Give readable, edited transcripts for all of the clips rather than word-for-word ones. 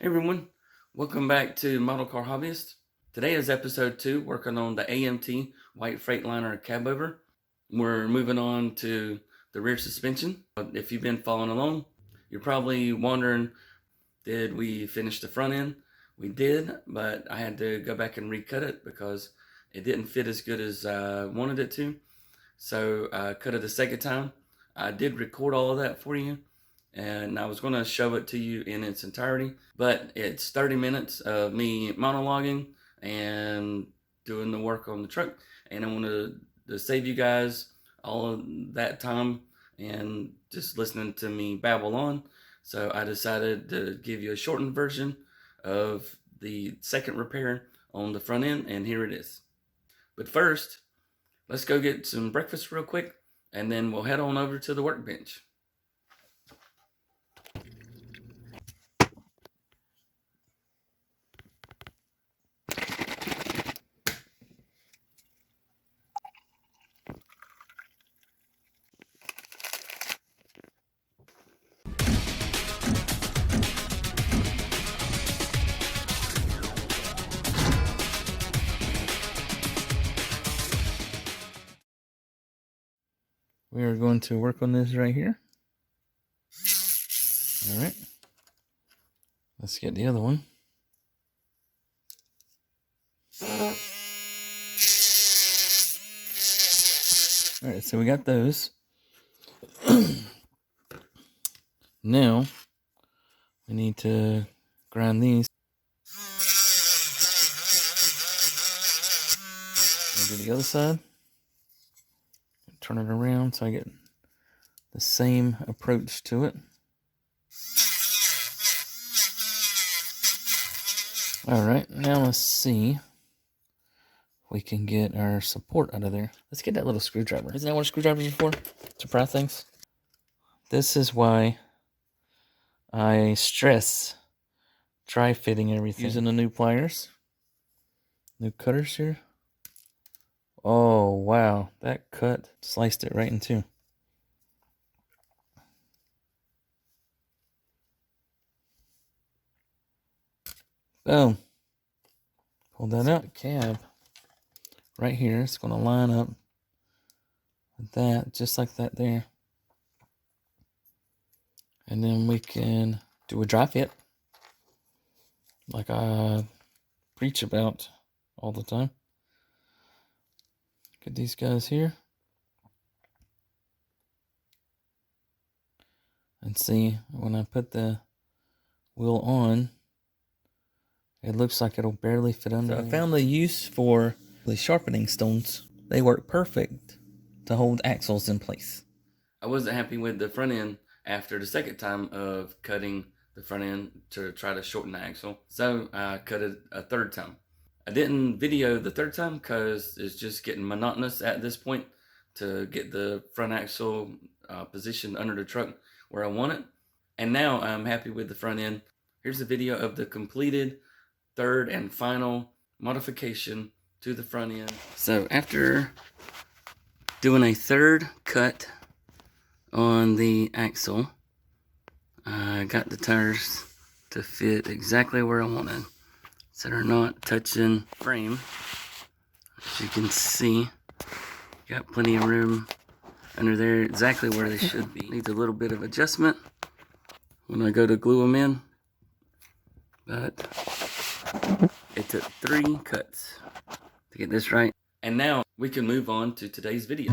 Hey everyone, welcome back to Model Car Hobbyist. Today is episode 2, working on the AMT White-Freightliner cab over. We're moving on to the rear suspension. If you've been following along, you're probably wondering, did we finish the front end? We did, but I had to go back and recut it because it didn't fit as good as I wanted it to. So I cut it a second time. I did record all of that for you, and I was going to show it to you in its entirety, but it's 30 minutes of me monologuing and doing the work on the truck, and I wanted to save you guys all of that time and just listening to me babble on. So I decided to give you a shortened version of the second repair on the front end, and here it is. But first, let's go get some breakfast real quick, and then we'll head on over to the workbench. We are going to work on this right here. All right. Let's get the other one. All right, so we got those. Now, we need to grind these. I'll do the other side. Turn it around so I get the same approach to it. All right, now let's see if we can get our support out of there. Let's get that little screwdriver. Isn't that what a screwdriver is for? To pry things? This is why I stress try fitting everything. Using the new pliers. New cutters here. Oh, wow. That cut sliced it right in two. Boom. Pull that out. The cab right here. It's going to line up with that, just like that there. And then we can do a dry fit, like I preach about all the time. Get these guys here. And see, when I put the wheel on, it looks like it'll barely fit under. So I found the use for the sharpening stones. They work perfect to hold axles in place. I wasn't happy with the front end after the second time of cutting the front end to try to shorten the axle. So I cut it a third time. I didn't video the third time because it's just getting monotonous at this point to get the front axle positioned under the truck where I want it. And now I'm happy with the front end. Here's a video of the completed third and final modification to the front end. So after doing a third cut on the axle, I got the tires to fit exactly where I wanted, so they're not touching frame. As you can see, got plenty of room under there, exactly where they should be. Needs a little bit of adjustment when I go to glue them in, but it took 3 cuts to get this right. And now we can move on to today's video.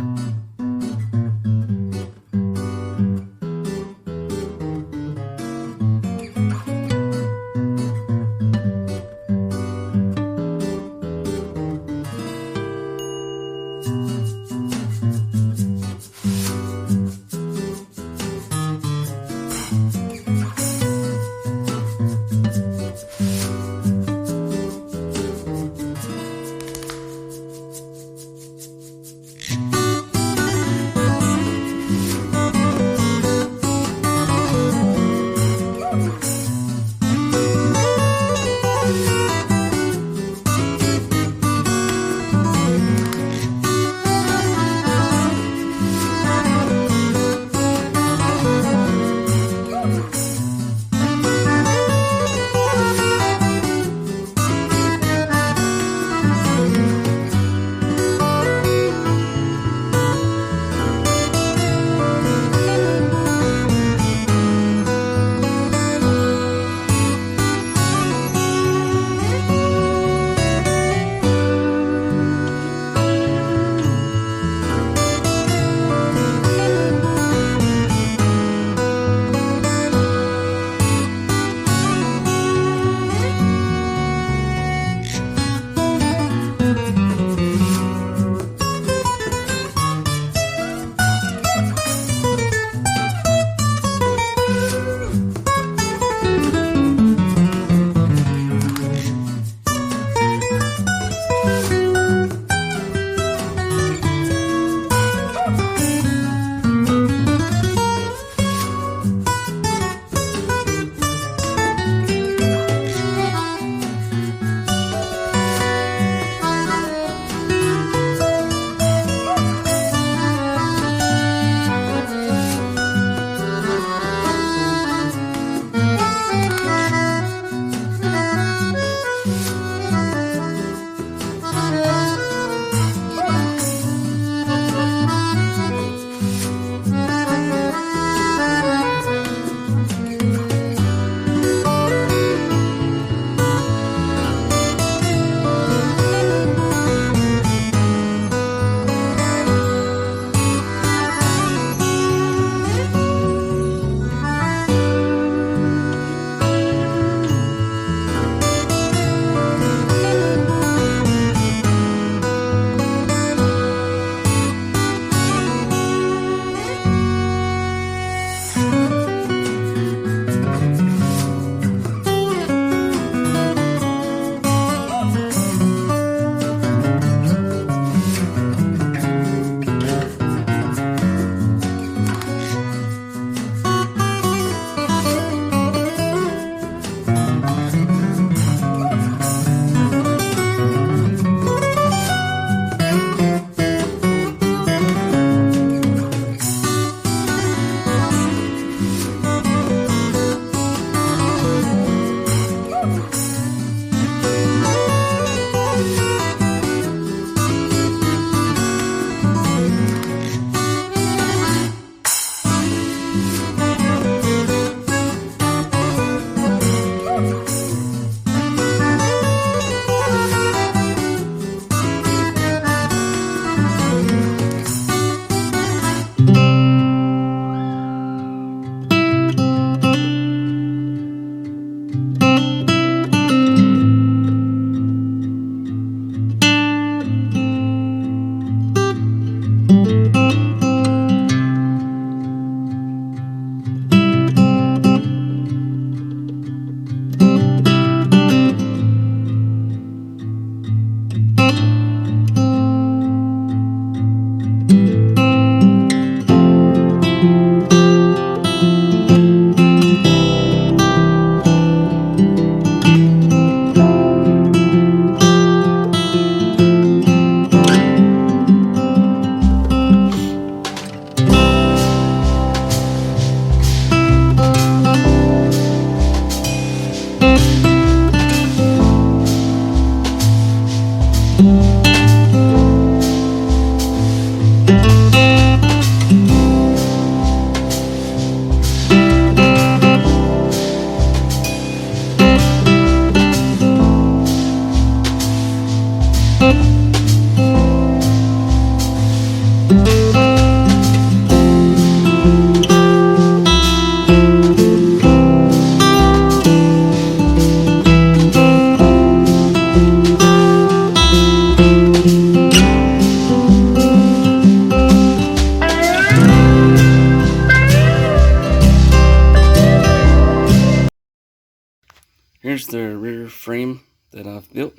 Here's the rear frame that I've built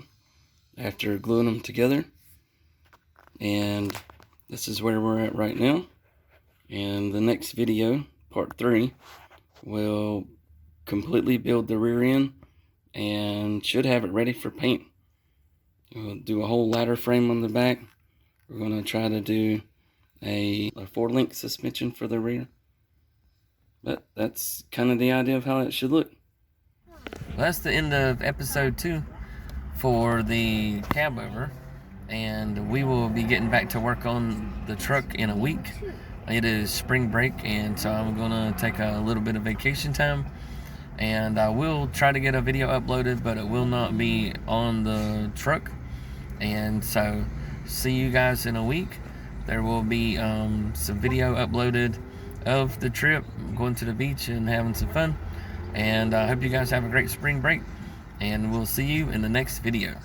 after gluing them together. And this is where we're at right now. And the next video, part 3, will completely build the rear end and should have it ready for paint. We'll do a whole ladder frame on the back. We're going to try to do a 4-link suspension for the rear. But that's kind of the idea of how it should look. Well, that's the end of episode 2 for the cab over. And we will be getting back to work on the truck in a week. It is spring break, and so I'm going to take a little bit of vacation time. And I will try to get a video uploaded, but it will not be on the truck. And so, see you guys in a week. There will be some video uploaded of the trip, going to the beach and having some fun. And I hope you guys have a great spring break. And we'll see you in the next video.